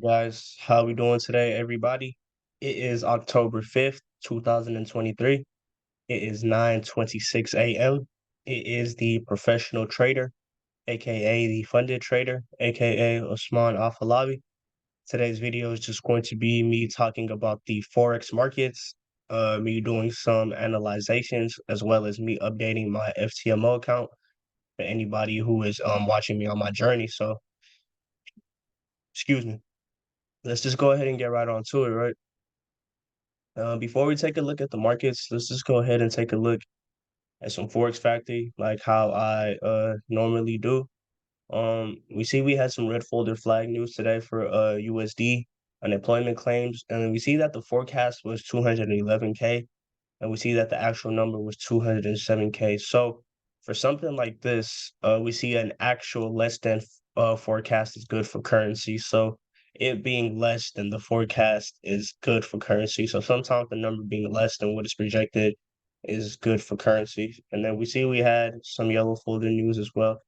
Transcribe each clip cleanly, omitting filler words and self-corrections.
Guys, how we doing today, everybody? It is October 5th, 2023. It is 9:26 a.m. It is the professional trader, aka the funded trader, aka Osman Afalabi. Today's video is just going to be me talking about the Forex markets, me doing some analyzations, as well as me updating my FTMO account for anybody who is watching me on my journey. So, excuse me. Let's just go ahead and get right on to it, right? Before we take a look at the markets, let's just go ahead and take a look at some Forex Factory, like how I normally do. We see we had some red folder flag news today for USD unemployment claims, and we see that the forecast was 211K, and we see that the actual number was 207K. So for something like this, we see an actual less than forecast is good for currency. So it being less than the forecast is good for currency. So sometimes the number being less than what is projected is good for currency. And then we see we had some yellow folder news as well.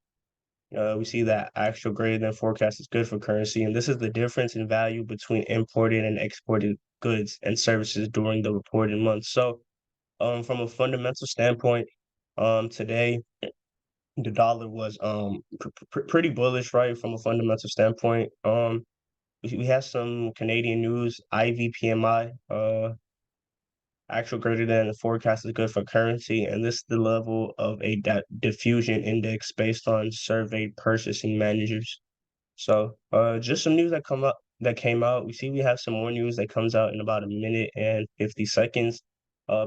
We see that actual greater than forecast is good for currency. And this is the difference in value between imported and exported goods and services during the reported month. So from a fundamental standpoint, today the dollar was pretty bullish, right? From a fundamental standpoint. We had some Canadian news, IVPMI, actual greater than the forecast is good for currency, and this is the level of a diffusion index based on surveyed purchasing managers. So, just some news that came out. We see we have some more news that comes out in about a minute and 50 seconds.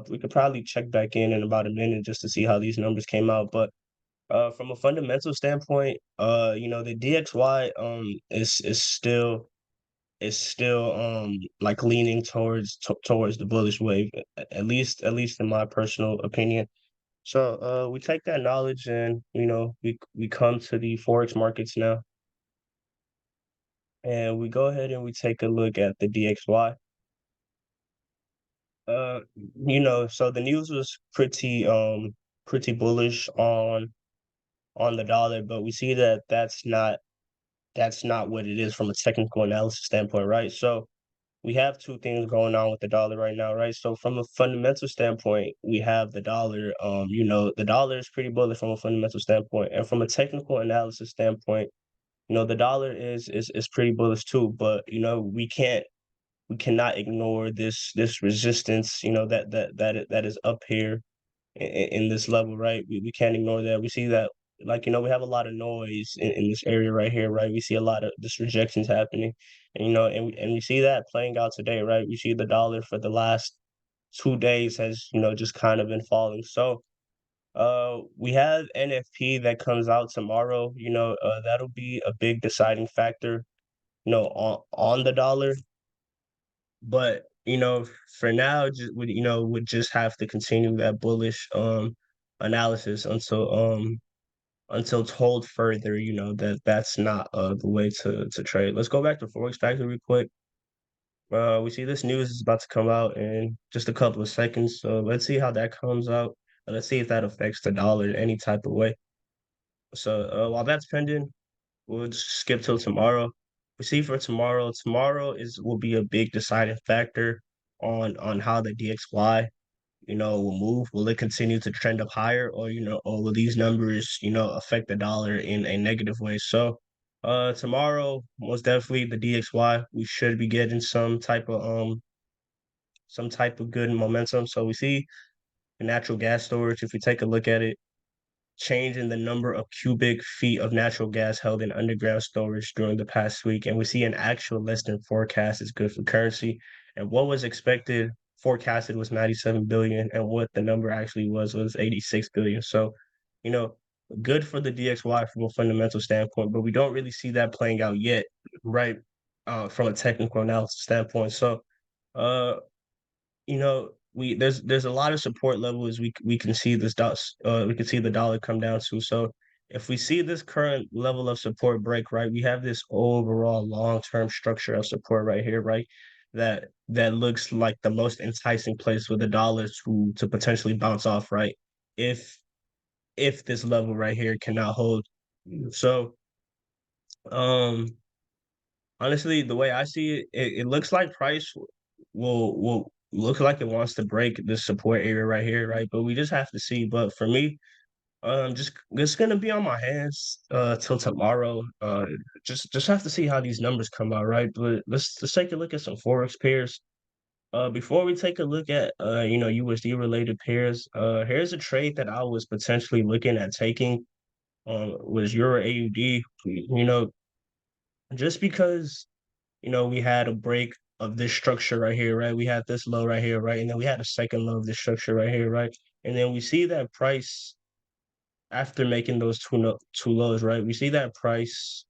We could probably check back in about a minute just to see how these numbers came out. But from a fundamental standpoint, the DXY is still like leaning towards the bullish wave, at least in my personal opinion. So we take that knowledge and we come to the forex markets now. And we go ahead and we take a look at the DXY. Uh, so the news was pretty bullish on the dollar, but we see that that's not what it is from a technical analysis standpoint, right? So we have two things going on with the dollar right now, right? So from a fundamental standpoint, we have the dollar. The dollar is pretty bullish from a fundamental standpoint, and from a technical analysis standpoint, the dollar is pretty bullish too. But we cannot ignore this resistance, that is up here in this level, right? We can't ignore that. We see that, like, we have a lot of noise in this area right here, right? We see a lot of this rejections happening, and we see that playing out today, right? We see the dollar for the last 2 days has, just kind of been falling. So we have NFP that comes out tomorrow. That'll be a big deciding factor, on the dollar. But, for now, just would just have to continue that bullish analysis until told further, that that's not the way to trade. Let's go back to Forex Factory real quick. We see this news is about to come out in just a couple of seconds, so let's see how that comes out. Let's see if that affects the dollar in any type of way. So while that's pending, we'll just skip till tomorrow. We see for tomorrow. Tomorrow will be a big deciding factor on how the DXY, will move. Will it continue to trend up higher, or will these numbers, affect the dollar in a negative way? So, tomorrow, most definitely the DXY, we should be getting some type of good momentum. So we see the natural gas storage. If we take a look at it, change in the number of cubic feet of natural gas held in underground storage during the past week. And we see an actual less than forecast is good for currency. And what was expected, forecasted was 97 billion, and what the number actually was 86 billion. So, you know, good for the DXY from a fundamental standpoint, but we don't really see that playing out yet, right? From a technical analysis standpoint. So, uh, there's a lot of support levels we can see we can see the dollar come down to. So if we see this current level of support break, right, we have this overall long-term structure of support right here, right? That looks like the most enticing place for the dollar to potentially bounce off, right? If if this level right here cannot hold. So um Honestly, the way I see it, it looks like price will look like it wants to break this support area right here, right? But we just have to see. But for me, just gonna be on my hands till tomorrow. Just have to see how these numbers come out, right? But let's take a look at some Forex pairs. Before we take a look at USD related pairs, here's a trade that I was potentially looking at taking. Was Euro AUD. Just because we had a break of this structure right here, right? We had this low right here, right? And then we had a second low of this structure right here, right? And then we see that price after making those two lows, right? We see that price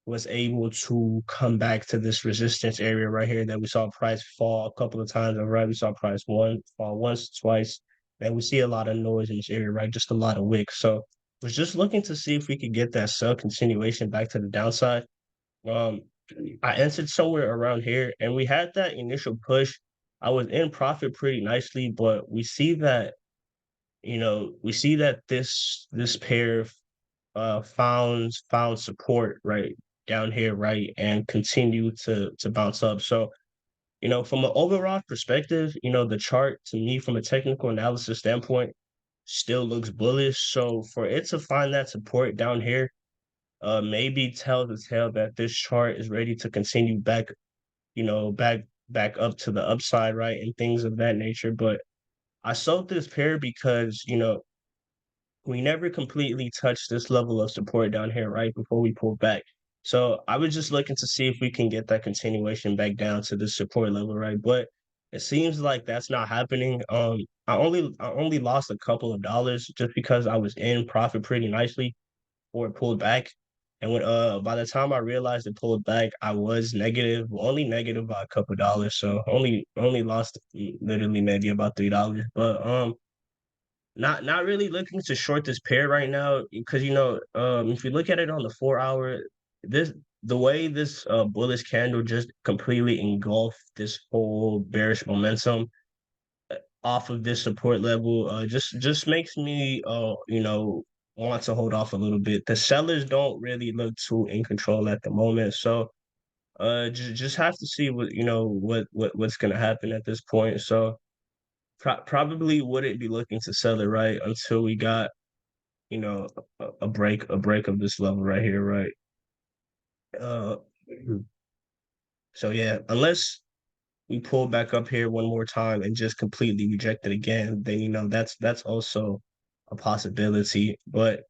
was able to come back to this resistance area right here that we saw price fall a couple of times, right? We saw price fall once, twice, and we see a lot of noise in this area, right? Just a lot of wicks. So was just looking to see if we could get that sell continuation back to the downside. Um, I entered somewhere around here, and we had that initial push. I was in profit pretty nicely, but we see that this pair found support right down here, right, and continue to bounce up. So, from an overall perspective, the chart to me from a technical analysis standpoint still looks bullish. So for it to find that support down here, maybe tell the tale that this chart is ready to continue back, back up to the upside, right, and things of that nature. But I sold this pair because, we never completely touched this level of support down here right before we pulled back. So I was just looking to see if we can get that continuation back down to the support level, right? But it seems like that's not happening. I only lost a couple of dollars just because I was in profit pretty nicely before it pulled back. And when by the time I realized it pulled back, I was negative, only negative by a couple of dollars. So only lost literally maybe about $3. But not really looking to short this pair right now because if you look at it on the 4 hour, this the way this bullish candle just completely engulfed this whole bearish momentum off of this support level just makes me want to hold off a little bit. The sellers don't really look too in control at the moment, so just have to see what's gonna happen at this point. So probably wouldn't be looking to sell it right until we got a break of this level right here, right? Uh, so yeah, unless we pull back up here one more time and just completely reject it again, then that's also a possibility. But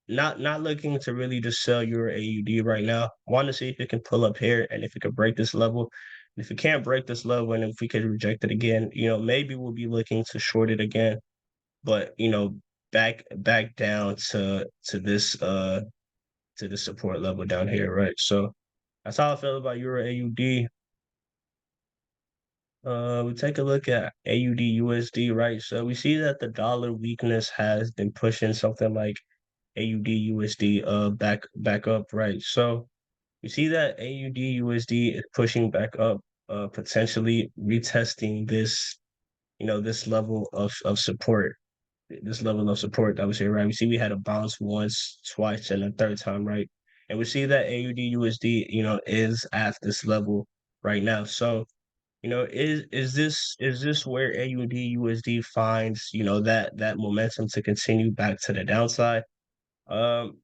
not looking to really just sell your AUD right now. Want to see if it can pull up here and if it can break this level. If it can't break this level and if we could reject it again, maybe we'll be looking to short it again. But back down to the support level down here, right? So that's how I feel about Euro AUD. We take a look at AUD USD, right? So we see that the dollar weakness has been pushing something like AUD USD back up, right? So we see that AUD USD is pushing back up, potentially retesting this level of support, this level of support that was here, right? We see we had a bounce once, twice, and a third time, right? And we see that AUD USD, is at this level right now. So, is this where AUD USD finds, that momentum to continue back to the downside? Um,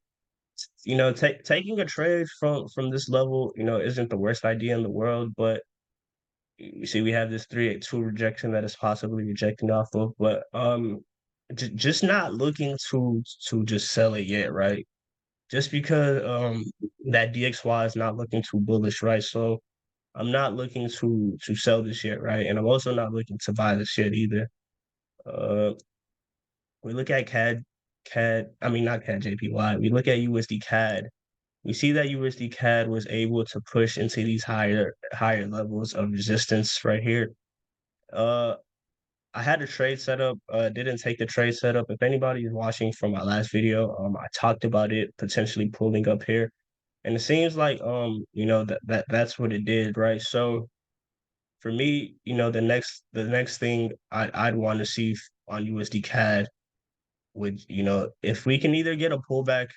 taking a trade from this level, isn't the worst idea in the world, but you see we have this 382 rejection that is possibly rejecting off of, but just not looking to just sell it yet, right? Just because that DXY is not looking too bullish, right? So I'm not looking to sell this yet, right? And I'm also not looking to buy this yet either. Uh, we look at I mean not CAD JPY. We look at USD CAD. We see that USD CAD was able to push into these higher levels of resistance right here. Uh, I had a trade set up, didn't take the trade setup. If anybody is watching from my last video, I talked about it potentially pulling up here. And it seems like that's what it did, right? So for me, the next thing I'd want to see on USD CAD would, if we can either get a pullback,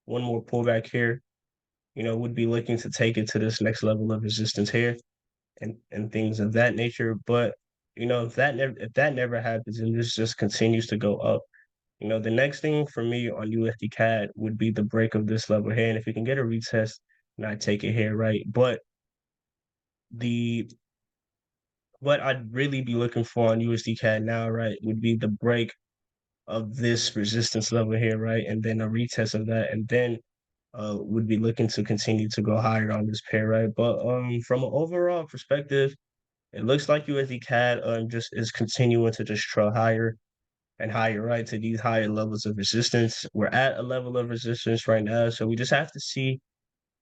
one more pullback here, would be looking to take it to this next level of resistance here and things of that nature. But if that never happens and this just continues to go up, the next thing for me on USD CAD would be the break of this level here. And if we can get a retest, and I take it here, right? But the what I'd really be looking for on USD CAD now, right, would be the break of this resistance level here, right? And then a retest of that, and then would be looking to continue to go higher on this pair, right? But from an overall perspective, it looks like USD CAD just is continuing to just trail higher and higher, right, to these higher levels of resistance. We're at a level of resistance right now, so we just have to see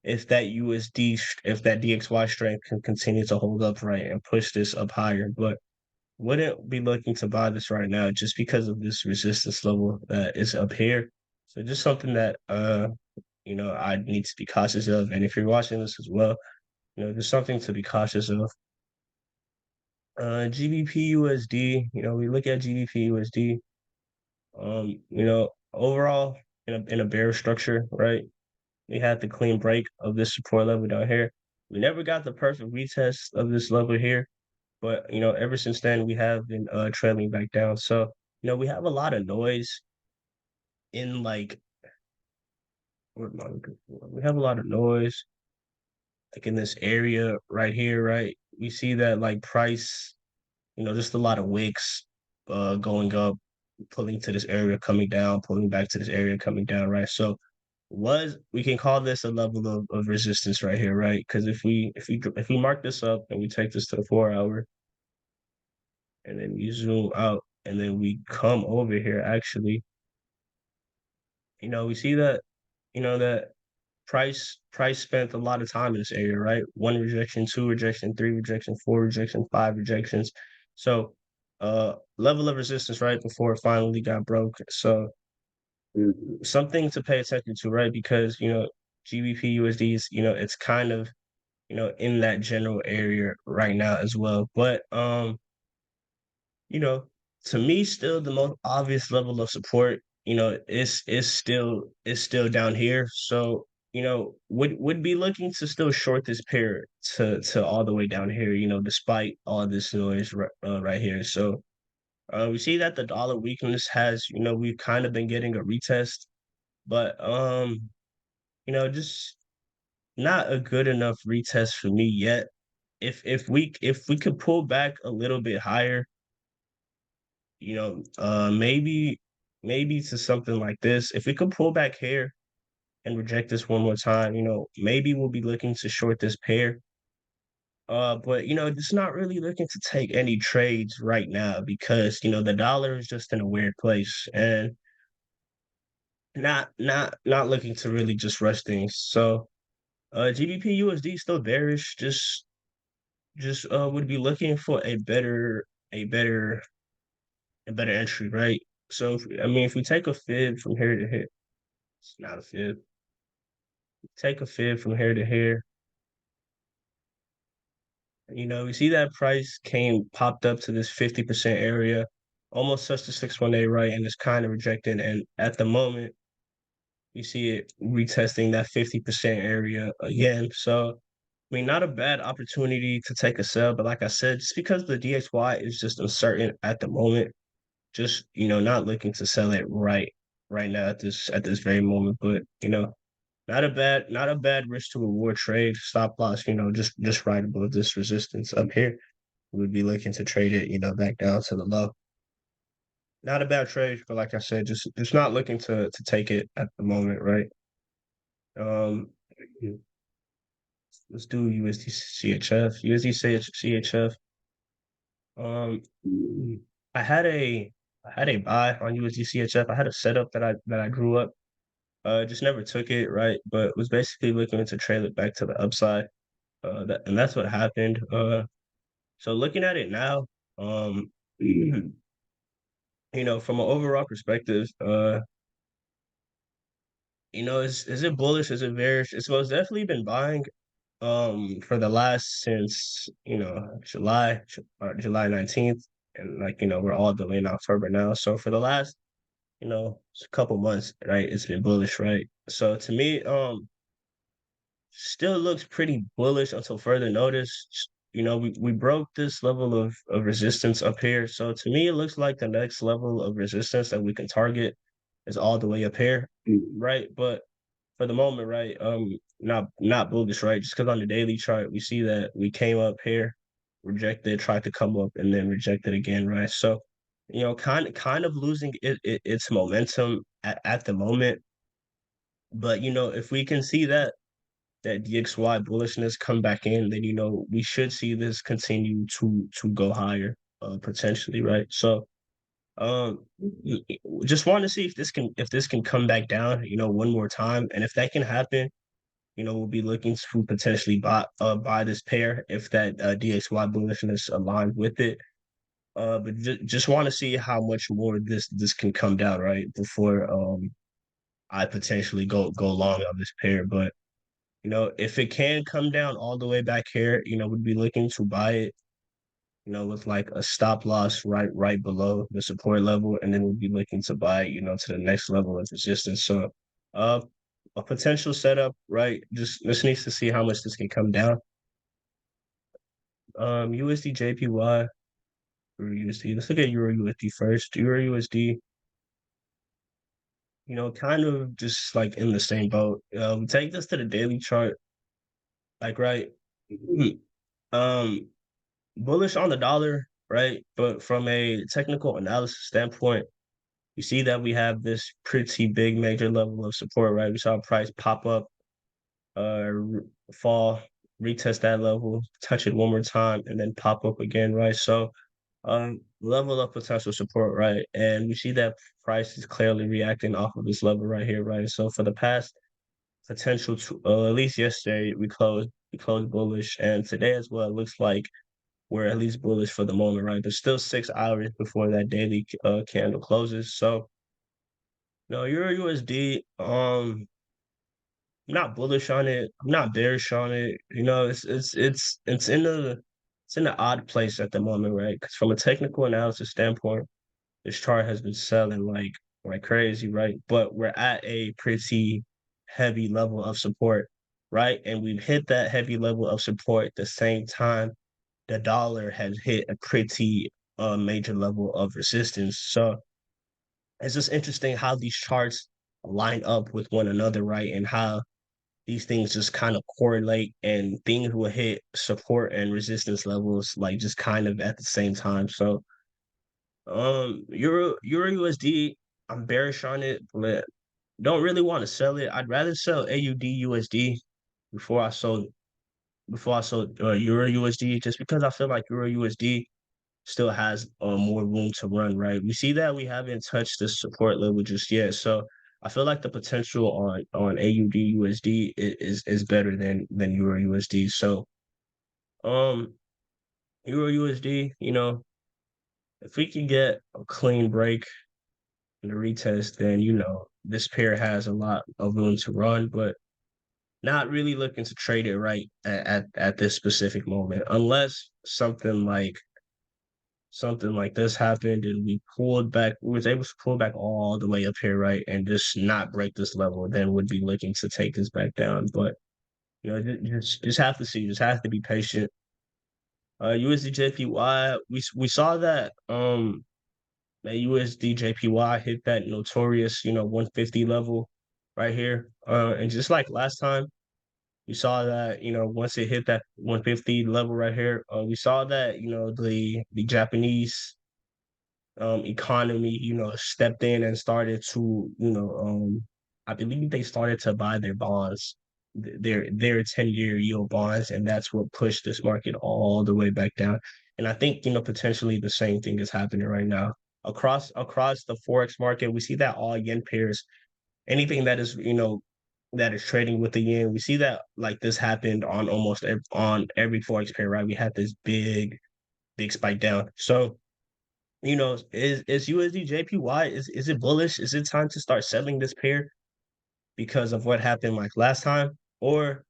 if that if that DXY strength can continue to hold up, right, and push this up higher. But wouldn't be looking to buy this right now just because of this resistance level that is up here. So just something that I need to be cautious of. And if you're watching this as well, there's something to be cautious of. GBPUSD, we look at GBPUSD. Overall in a bear structure, right? We had the clean break of this support level down here. We never got the perfect retest of this level here, but ever since then we have been trailing back down. So we have a lot of noise in like what am I looking for? We have a lot of noise like in this area right here, right? We see that like price, just a lot of wicks going up, pulling to this area, coming down, pulling back to this area, coming down, right? So we can call this a level of resistance right here, right? Because if we mark this up and we take this to the 4 hour and then we zoom out and then we come over here, actually, we see that, that price spent a lot of time in this area, right? One rejection, two rejection, three rejection, four rejection, five rejections. So level of resistance right before it finally got broke. So something to pay attention to, right? Because GBP USD is, it's kind of, in that general area right now as well. But you know, to me, still the most obvious level of support, is still down here. So, would be looking to still short this pair to all the way down here, despite all this noise right here. So we see that the dollar weakness has, we've kind of been getting a retest, but just not a good enough retest for me yet. If we could pull back a little bit higher, maybe to something like this. If we could pull back here and reject this one more time, maybe we'll be looking to short this pair. But just not really looking to take any trades right now because the dollar is just in a weird place and not looking to really just rush things. So GBP USD still bearish, just would be looking for a better entry, right? So if we take a fib from here to here, it's not a fib. Take a fib from here to here. We see that price popped up to this 50% area, almost touched the 618, right? And it's kind of rejected. And at the moment, you see it retesting that 50% area again. So, not a bad opportunity to take a sell, but like I said, just because the DXY is just uncertain at the moment, just not looking to sell it right now at this very moment. But not a bad risk to reward trade. Stop loss, just right above this resistance up here. We'd be looking to trade it, back down to the low. Not a bad trade, but like I said, just not looking to take it at the moment, right? Um, let's do USD CHF. USD CHF. Um, I had a buy on USD CHF. I had a setup that I drew up. Just never took it, right? But was basically looking to trail it back to the upside. And that's what happened. So looking at it now, from an overall perspective, is it bullish? Is it bearish? It's most definitely been buying for the last since July 19th, and we're all delayed in October now. So for the last couple months, right, it's been bullish, right? So to me, still looks pretty bullish until further notice. You know, we broke this level of resistance up here. So to me, it looks like the next level of resistance that we can target is all the way up here, right? But for the moment, right, not bullish, right? Just because on the daily chart we see that we came up here, rejected, tried to come up, and then rejected again, right? So, you know, kind of losing its momentum at the moment. But you know, if we can see that DXY bullishness come back in, then you know we should see this continue to go higher, potentially, right? So, just want to see if this can come back down, you know, one more time, and if that can happen, you know, we'll be looking to potentially buy this pair if that DXY bullishness aligns with it. But just want to see how much more this can come down, right? Before I potentially go long on this pair, but. You know, if it can come down all the way back here, you know, we'd be looking to buy it, you know, with like a stop loss right below the support level, and then we'd be looking to buy, you know, to the next level of resistance. So uh a potential setup, right? Just needs to see how much this can come down. USD JPY or USD. Let's look at Euro USD first. Euro USD, you know, kind of just like in the same boat. Take this to the daily chart, like right. Um bullish on the dollar, right? But from a technical analysis standpoint, you see that we have this pretty big major level of support, right? We saw price pop up, uh, fall, retest that level, touch it one more time, and then pop up again, right? So, level of potential support, right? And we see that price is clearly reacting off of this level right here, right? So for the past potential to, at least yesterday we closed bullish, and today as well, it looks like we're at least bullish for the moment, right? There's still 6 hours before that daily candle closes. So no, Euro USD, I'm not bullish on it. I'm not bearish on it. You know, it's in an odd place at the moment, right? Because from a technical analysis standpoint, this chart has been selling like crazy, right? But we're at a pretty heavy level of support, right? And we've hit that heavy level of support at the same time the dollar has hit a pretty major level of resistance. So it's just interesting how these charts line up with one another, right? And how these things just kind of correlate and things will hit support and resistance levels like just kind of at the same time. So Euro USD, I'm bearish on it, but don't really want to sell it. I'd rather sell AUD USD before I sold Euro USD, just because I feel like Euro USD still has more room to run, right? We see that we haven't touched the support level just yet. So I feel like the potential on AUD USD is better than Euro USD. So um Euro USD, you know, if we can get a clean break in the retest, then you know this pair has a lot of room to run, but not really looking to trade it right at this specific moment, unless something like this happened and we was able to pull back all the way up here, right? And just not break this level, then would be looking to take this back down. But you know, just have to see, just have to be patient. USD JPY, we saw that USD JPY hit that notorious, you know, 150 level right here. And just like last time, we saw that, you know, once it hit that 150 level right here, we saw that, you know, the Japanese economy, you know, stepped in and started to, you know, I believe they started to buy their bonds, their 10-year yield bonds, and that's what pushed this market all the way back down. And I think, you know, potentially the same thing is happening right now. Across the Forex market, we see that all yen pairs, anything that is, you know, that is trading with the yen, we see that like this happened on on every Forex pair, right? We had this big spike down. So you know, is USD JPY, is it bullish? Is it time to start selling this pair because of what happened like last time? Or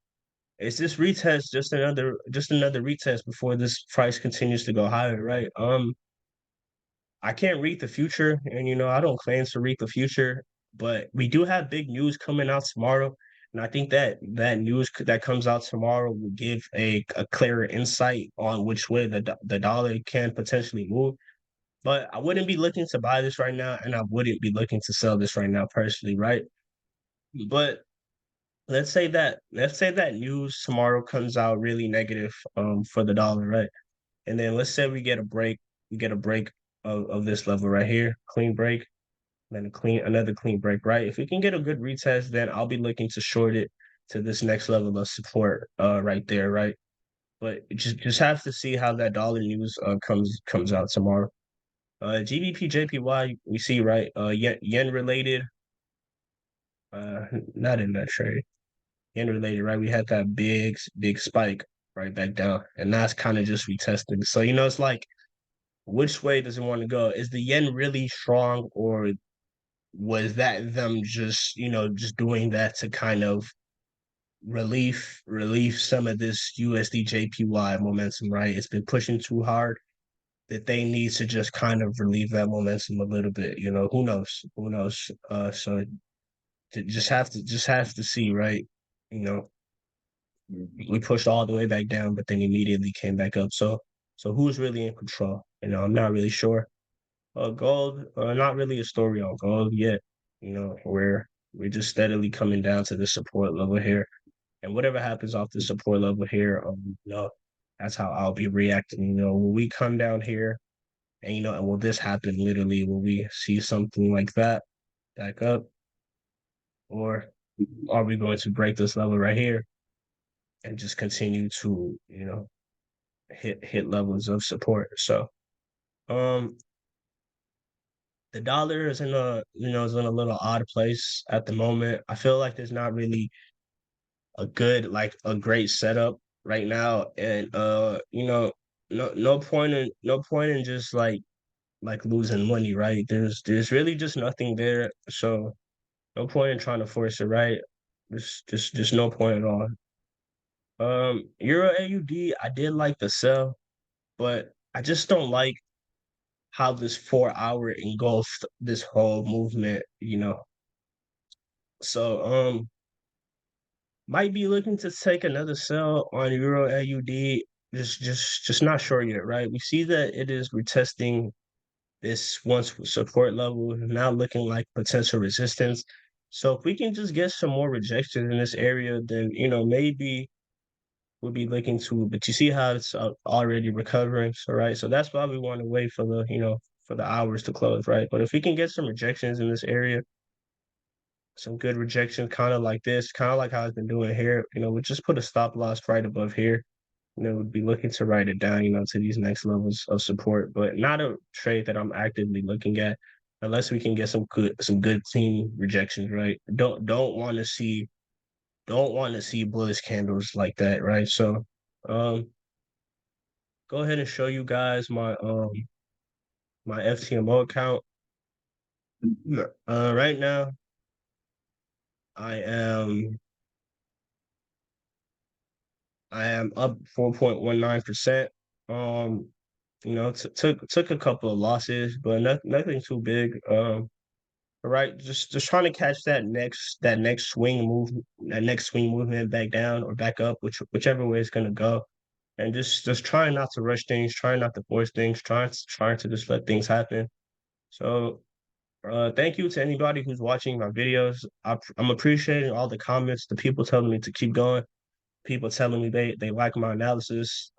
is this retest just another retest before this price continues to go higher, right? I can't read the future, and you know, I don't claim to read the future, but we do have big news coming out tomorrow. And I think that that news that comes out tomorrow will give a clearer insight on which way the dollar can potentially move. But I wouldn't be looking to buy this right now, and I wouldn't be looking to sell this right now personally, right? But let's say that news tomorrow comes out really negative for the dollar, right? And then let's say we get a break of this level right here, clean break, then another clean break, right? If we can get a good retest, then I'll be looking to short it to this next level of support right there, right? But just have to see how that dollar news comes out tomorrow. GBPJPY we see, right, yen related, not in that trade, yen related, right? We had that big spike right back down, and that's kind of just retesting. So it's like, which way does it want to go? Is the yen really strong, or was that them just doing that to kind of relieve some of this USD JPY momentum, right? It's been pushing too hard, that they need to just kind of relieve that momentum a little bit. Who knows? Who knows? So just have to see, right? You know, we pushed all the way back down, but then immediately came back up. So who's really in control? I'm not really sure. Gold, not really a story on gold yet. We're just steadily coming down to the support level here, and whatever happens off the support level here, that's how I'll be reacting. When we come down here, and will this happen literally? Will we see something like that back up, or are we going to break this level right here and just continue to, hit levels of support? So, um, the dollar is in a little odd place at the moment. I feel like there's not really a great setup right now, and no point in just like losing money, right? There's really just nothing there, so no point in trying to force it, right? Just no point at all. Euro AUD, I did like the sell, but I just don't like how this 4 hour engulfed this whole movement. So might be looking to take another sell on Euro AUD. Just not sure yet, right? We see that it is retesting this once support level, now looking like potential resistance. So if we can just get some more rejection in this area, then maybe we'll be looking to. But you see how it's already recovering, so right. So that's why we want to wait for the hours to close, right? But if we can get some rejections in this area, some good rejection, kind of like this, kind of like how it's been doing here, we just put a stop loss right above here. Would be looking to write it down, to these next levels of support, but not a trade that I'm actively looking at unless we can get some good clean rejections, right? Don't want to see bullish candles like that, right? So um go ahead and show you guys my FTMO account. Right now I am I am up 4.19%. Um, took a couple of losses, but nothing too big. Right, just trying to catch that next swing movement back down or back up, whichever way it's gonna go, and just trying not to rush things, trying not to force things, trying to just let things happen. So, thank you to anybody who's watching my videos. I'm appreciating all the comments, the people telling me to keep going, people telling me they like my analysis.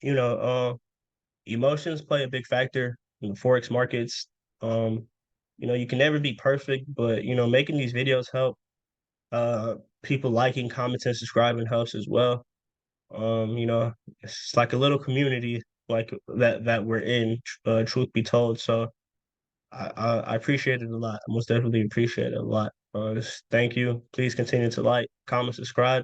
You know, emotions play a big factor in the Forex markets. You can never be perfect, but making these videos help. People liking, commenting, subscribing helps as well. It's like a little community like that we're in, truth be told. So I appreciate it a lot. I most definitely appreciate it a lot. Thank you. Please continue to like, comment, subscribe.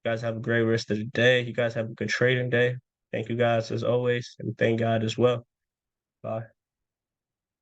You guys have a great rest of the day. You guys have a good trading day. Thank you guys as always, and thank God as well. Bye.